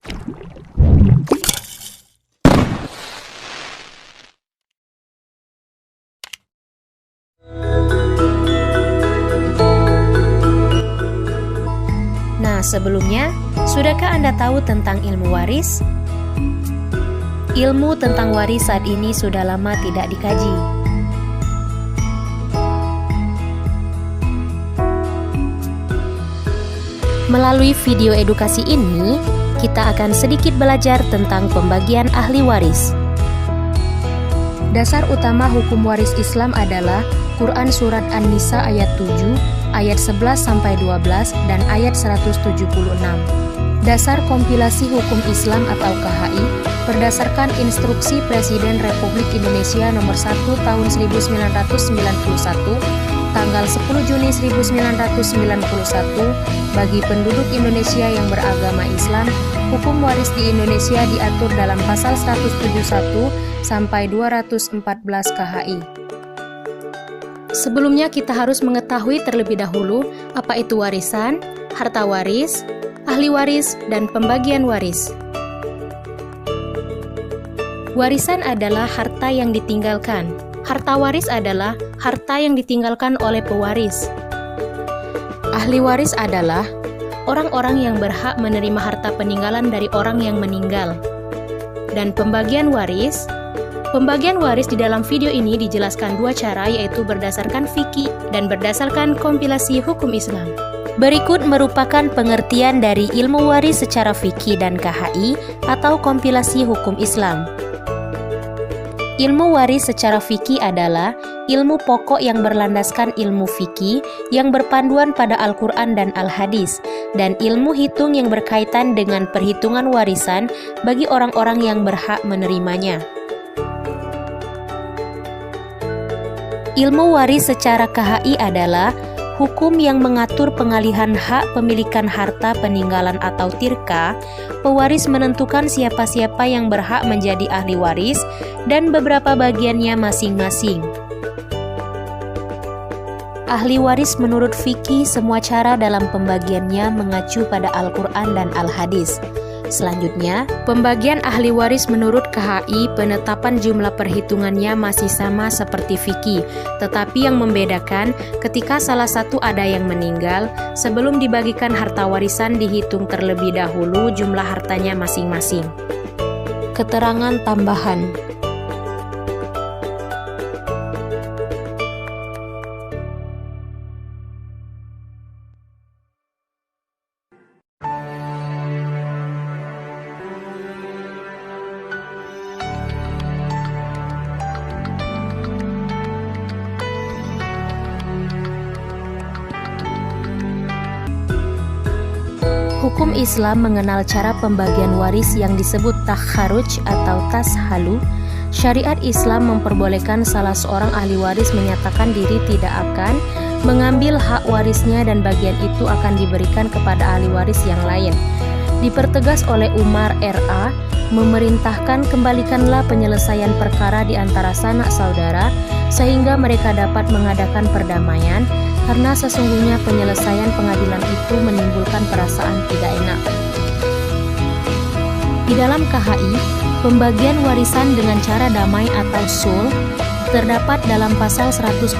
Nah, sebelumnya, sudahkah Anda tahu tentang ilmu waris? Ilmu tentang waris saat ini sudah lama tidak dikaji. Melalui video edukasi ini, kita akan sedikit belajar tentang pembagian ahli waris. Dasar utama hukum waris Islam adalah Quran Surat An-Nisa ayat 7, ayat 11-12, dan ayat 176. Dasar kompilasi hukum Islam atau KHI berdasarkan Instruksi Presiden Republik Indonesia Nomor 1 Tahun 1991, tanggal 10 Juni 1991, bagi penduduk Indonesia yang beragama Islam, hukum waris di Indonesia diatur dalam pasal 171 sampai 214 KHI. Sebelumnya kita harus mengetahui terlebih dahulu apa itu warisan, harta waris, ahli waris, dan pembagian waris. Warisan adalah harta yang ditinggalkan. Harta waris adalah harta yang ditinggalkan oleh pewaris. Ahli waris adalah orang-orang yang berhak menerima harta peninggalan dari orang yang meninggal. Dan pembagian waris di dalam video ini dijelaskan dua cara, yaitu berdasarkan fikih dan berdasarkan kompilasi hukum Islam. Berikut merupakan pengertian dari ilmu waris secara fikih dan KHI atau kompilasi hukum Islam. Ilmu waris secara fikih adalah ilmu pokok yang berlandaskan ilmu fikih yang berpanduan pada Al-Quran dan Al-Hadis, dan ilmu hitung yang berkaitan dengan perhitungan warisan bagi orang-orang yang berhak menerimanya. Ilmu waris secara KHI adalah hukum yang mengatur pengalihan hak pemilikan harta peninggalan atau tirka. Pewaris menentukan siapa-siapa yang berhak menjadi ahli waris dan beberapa bagiannya masing-masing. Ahli waris menurut fikih, semua cara dalam pembagiannya mengacu pada Al-Quran dan Al-Hadis. Selanjutnya, pembagian ahli waris menurut KHI, penetapan jumlah perhitungannya masih sama seperti fikih, tetapi yang membedakan ketika salah satu ada yang meninggal, sebelum dibagikan harta warisan dihitung terlebih dahulu jumlah hartanya masing-masing. Keterangan tambahan. Hukum Islam mengenal cara pembagian waris yang disebut takharuj atau tashalu. Syariat Islam memperbolehkan salah seorang ahli waris menyatakan diri tidak akan mengambil hak warisnya dan bagian itu akan diberikan kepada ahli waris yang lain. Dipertegas oleh Umar RA, memerintahkan kembalikanlah penyelesaian perkara di antara sanak saudara sehingga mereka dapat mengadakan perdamaian, karena sesungguhnya penyelesaian pengadilan itu menimbulkan perasaan tidak enak. Di dalam KHI, pembagian warisan dengan cara damai atau sulh terdapat dalam pasal 183.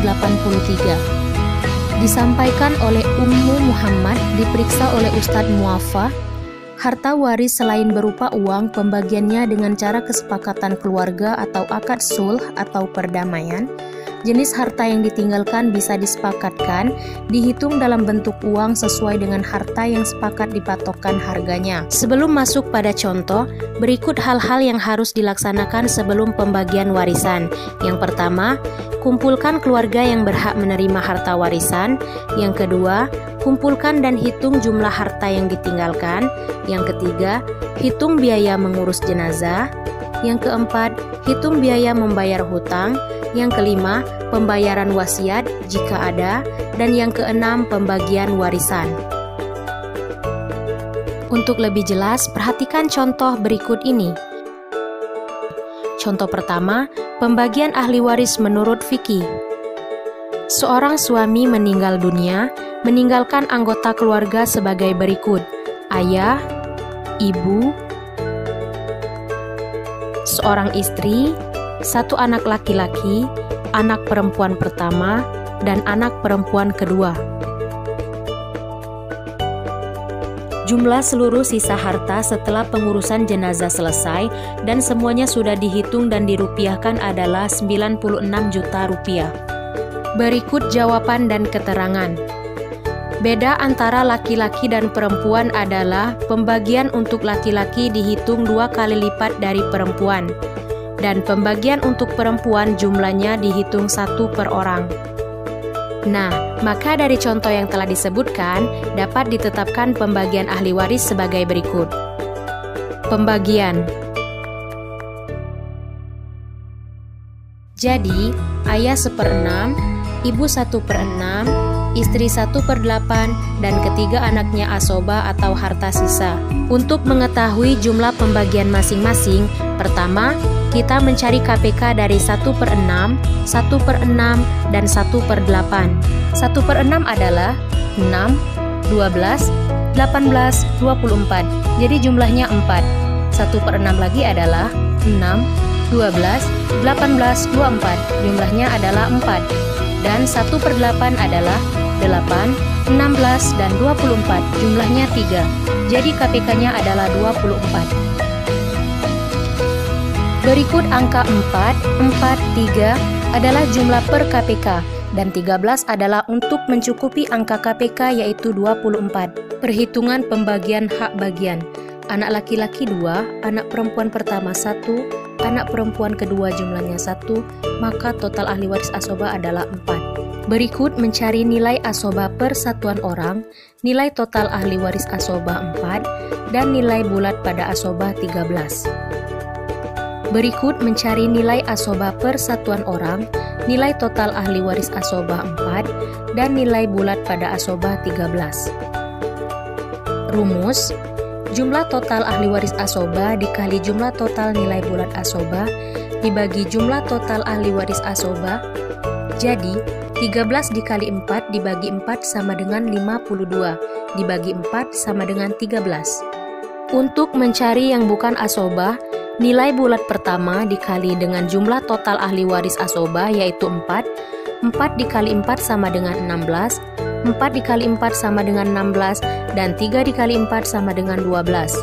Disampaikan oleh Ummu Muhammad, diperiksa oleh Ustadz Muafa, harta waris selain berupa uang, pembagiannya dengan cara kesepakatan keluarga atau akad sulh atau perdamaian. Jenis harta yang ditinggalkan bisa disepakatkan, dihitung dalam bentuk uang sesuai dengan harta yang sepakat dipatokkan harganya. Sebelum masuk pada contoh, berikut hal-hal yang harus dilaksanakan sebelum pembagian warisan. Yang pertama, kumpulkan keluarga yang berhak menerima harta warisan. Yang kedua, kumpulkan dan hitung jumlah harta yang ditinggalkan. Yang ketiga, hitung biaya mengurus jenazah. Yang keempat, hitung biaya membayar hutang. Yang kelima, pembayaran wasiat jika ada. Dan yang keenam, pembagian warisan. Untuk lebih jelas, perhatikan contoh berikut ini. Contoh pertama, pembagian ahli waris menurut fikih. Seorang suami meninggal dunia, meninggalkan anggota keluarga sebagai berikut: ayah, ibu, seorang istri, satu anak laki-laki, anak perempuan pertama, dan anak perempuan kedua. Jumlah seluruh sisa harta setelah pengurusan jenazah selesai dan semuanya sudah dihitung dan dirupiahkan adalah 96 juta rupiah. Berikut jawaban dan keterangan. Beda antara laki-laki dan perempuan adalah pembagian untuk laki-laki dihitung 2 kali lipat dari perempuan, dan pembagian untuk perempuan jumlahnya dihitung 1 per orang. Nah, maka dari contoh yang telah disebutkan, dapat ditetapkan pembagian ahli waris sebagai berikut. Pembagian. Jadi, ayah 1/6, ibu 1/6, istri 1/8, dan ketiga anaknya asoba atau harta sisa. Untuk mengetahui jumlah pembagian masing-masing, pertama, kita mencari KPK dari 1/6, 1/6, dan 1/8. 1/6 adalah 6, 12, 18, 24. Jadi jumlahnya 4. 1/6 lagi adalah 6, 12, 18, 24. Jumlahnya adalah 4. Dan 1/8 adalah 8, 16, dan 24. Jumlahnya 3. Jadi KPK-nya adalah 24. Berikut angka 4, 4, 3 adalah jumlah per KPK dan 13 adalah untuk mencukupi angka KPK yaitu 24. Perhitungan pembagian hak bagian. Anak laki-laki 2, anak perempuan pertama 1, anak perempuan kedua jumlahnya 1, maka total ahli waris asoba adalah 4. Berikut mencari nilai asoba per satuan orang, nilai total ahli waris asoba 4, dan nilai bulat pada asoba 13. Berikut mencari nilai asoba per satuan orang, nilai total ahli waris asoba 4, dan nilai bulat pada asoba 13. Rumus: jumlah total ahli waris asoba dikali jumlah total nilai bulat asoba dibagi jumlah total ahli waris asoba. Jadi, 13 dikali 4 dibagi 4 sama dengan 52, dibagi 4 sama dengan 13. Untuk mencari yang bukan asoba, nilai bulat pertama dikali dengan jumlah total ahli waris asoba yaitu 4. 4 dikali 4 sama dengan 16, 4 dikali 4 sama dengan 16, dan 3 dikali 4 sama dengan 12.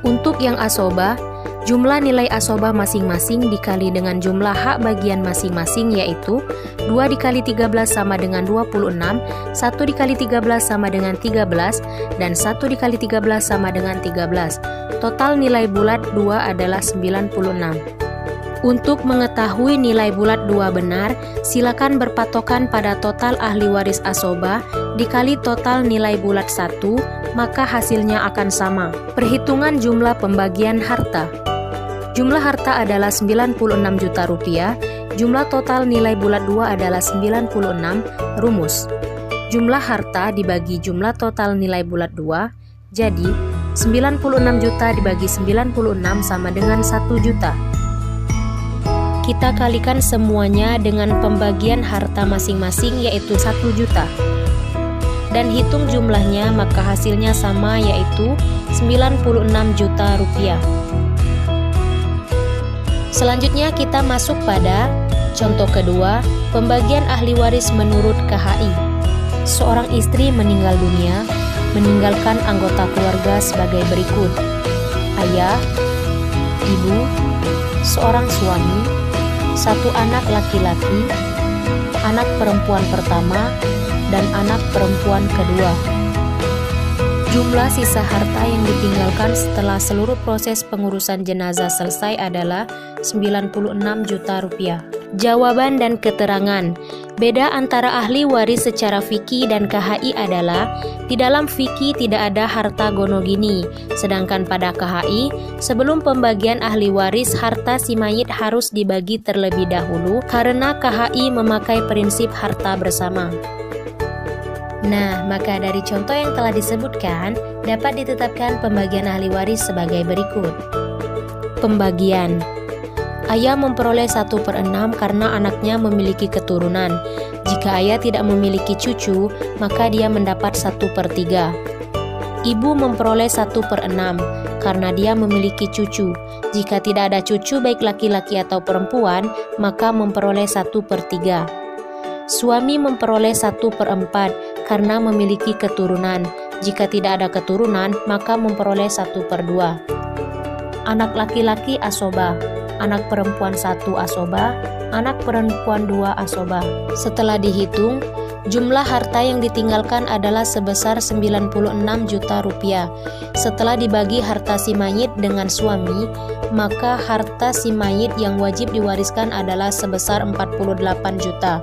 Untuk yang asoba, jumlah nilai asoba masing-masing dikali dengan jumlah hak bagian masing-masing yaitu 2 dikali 13 sama dengan 26, 1 dikali 13 sama dengan 13, dan 1 dikali 13 sama dengan 13. Total nilai bulat 2 adalah 96. Untuk mengetahui nilai bulat 2 benar, silakan berpatokan pada total ahli waris asoba dikali total nilai bulat 1, maka hasilnya akan sama. Perhitungan jumlah pembagian harta. Jumlah harta adalah 96 juta rupiah, jumlah total nilai bulat 2 adalah 96. Rumus: jumlah harta dibagi jumlah total nilai bulat 2, jadi 96 juta dibagi 96 sama dengan 1 juta. Kita kalikan semuanya dengan pembagian harta masing-masing yaitu 1 juta. Dan hitung jumlahnya maka hasilnya sama yaitu 96 juta rupiah. Selanjutnya kita masuk pada contoh kedua, pembagian ahli waris menurut KHI. Seorang istri meninggal dunia, meninggalkan anggota keluarga sebagai berikut: ayah, ibu, seorang suami, satu anak laki-laki, anak perempuan pertama, dan anak perempuan kedua. Jumlah sisa harta yang ditinggalkan setelah seluruh proses pengurusan jenazah selesai adalah 96 juta rupiah. Jawaban dan keterangan. Beda antara ahli waris secara fikih dan KHI adalah di dalam fikih tidak ada harta gonogini, sedangkan pada KHI sebelum pembagian ahli waris harta si mayit harus dibagi terlebih dahulu karena KHI memakai prinsip harta bersama. Nah, maka dari contoh yang telah disebutkan dapat ditetapkan pembagian ahli waris sebagai berikut. Pembagian. Ayah memperoleh 1/6 karena anaknya memiliki keturunan. Jika ayah tidak memiliki cucu, maka dia mendapat 1/3. Ibu memperoleh 1/6 karena dia memiliki cucu. Jika tidak ada cucu baik laki-laki atau perempuan, maka memperoleh 1/3. Suami memperoleh 1/4 karena memiliki keturunan. Jika tidak ada keturunan, maka memperoleh 1/2. Anak laki-laki asobah, anak perempuan 1 asobah, anak perempuan 2 asobah. Setelah dihitung, jumlah harta yang ditinggalkan adalah sebesar 96 juta rupiah. Setelah dibagi harta si mayit dengan suami, maka harta si mayit yang wajib diwariskan adalah sebesar 48 juta.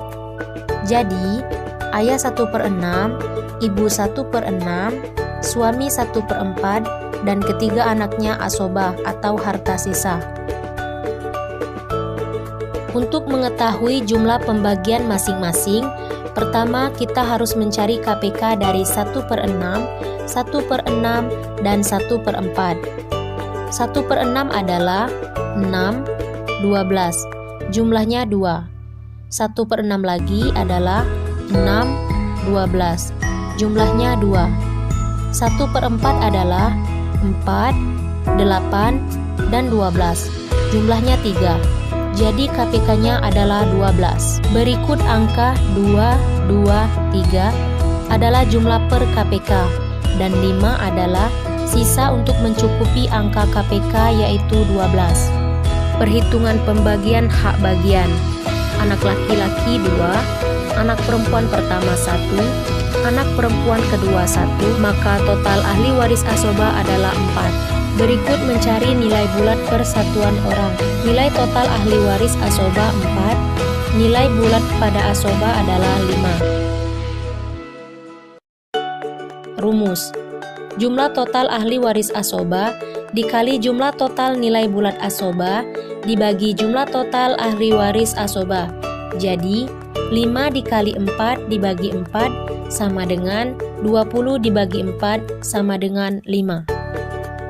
Jadi, ayah 1/6, ibu 1/6, suami 1/4, dan ketiga anaknya asobah atau harta sisa. Untuk mengetahui jumlah pembagian masing-masing, pertama kita harus mencari KPK dari 1/6, 1/6, dan 1/4. 1/6 adalah 6, 12, jumlahnya 2. 1/6 lagi adalah 6, 12, jumlahnya 2. 1/4 adalah 4, 8, dan 12, jumlahnya 3. Jadi KPK-nya adalah 12. Berikut angka 2, 2, 3 adalah jumlah per KPK, dan 5 adalah sisa untuk mencukupi angka KPK yaitu 12. Perhitungan pembagian hak bagian. Anak laki-laki 2, anak perempuan pertama 1, anak perempuan kedua 1, maka total ahli waris asobah adalah 4. Berikut mencari nilai bulat persatuan orang. Nilai total ahli waris asobah 4, nilai bulat pada asobah adalah 5. Rumus: jumlah total ahli waris asobah dikali jumlah total nilai bulat asobah dibagi jumlah total ahli waris asobah. Jadi, 5 dikali 4 dibagi 4 sama dengan 20 dibagi 4 sama dengan 5.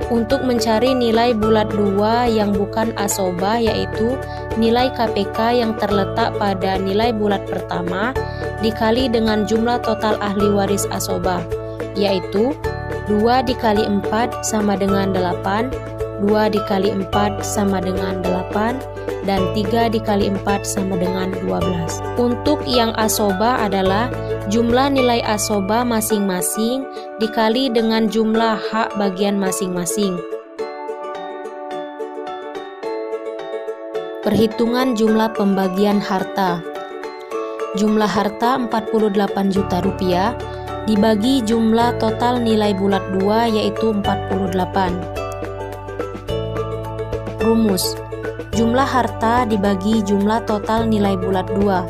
Untuk mencari nilai bulat 2 yang bukan asobah yaitu nilai KPK yang terletak pada nilai bulat pertama dikali dengan jumlah total ahli waris asobah, yaitu 2 dikali 4 sama dengan 8, 2 dikali 4 sama dengan 8, dan 3 dikali 4 sama dengan 12. Untuk yang asobah adalah jumlah nilai asobah masing-masing dikali dengan jumlah hak bagian masing-masing. Perhitungan jumlah pembagian harta. Jumlah harta 48 juta rupiah dibagi jumlah total nilai bulat 2 yaitu 48. Rumus: jumlah harta dibagi jumlah total nilai bulat 2.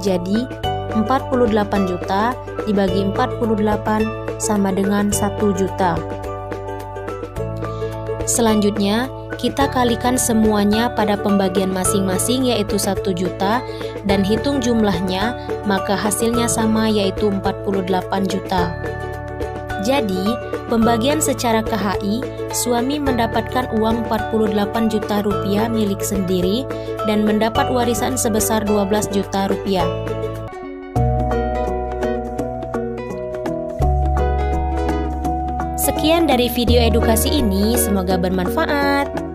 Jadi, 48 juta dibagi 48 sama dengan 1 juta. Selanjutnya, kita kalikan semuanya pada pembagian masing-masing yaitu 1 juta dan hitung jumlahnya, maka hasilnya sama yaitu 48 juta. Jadi, pembagian secara KHI, suami mendapatkan uang 48 juta rupiah milik sendiri dan mendapat warisan sebesar 12 juta rupiah. Sekian dari video edukasi ini, semoga bermanfaat.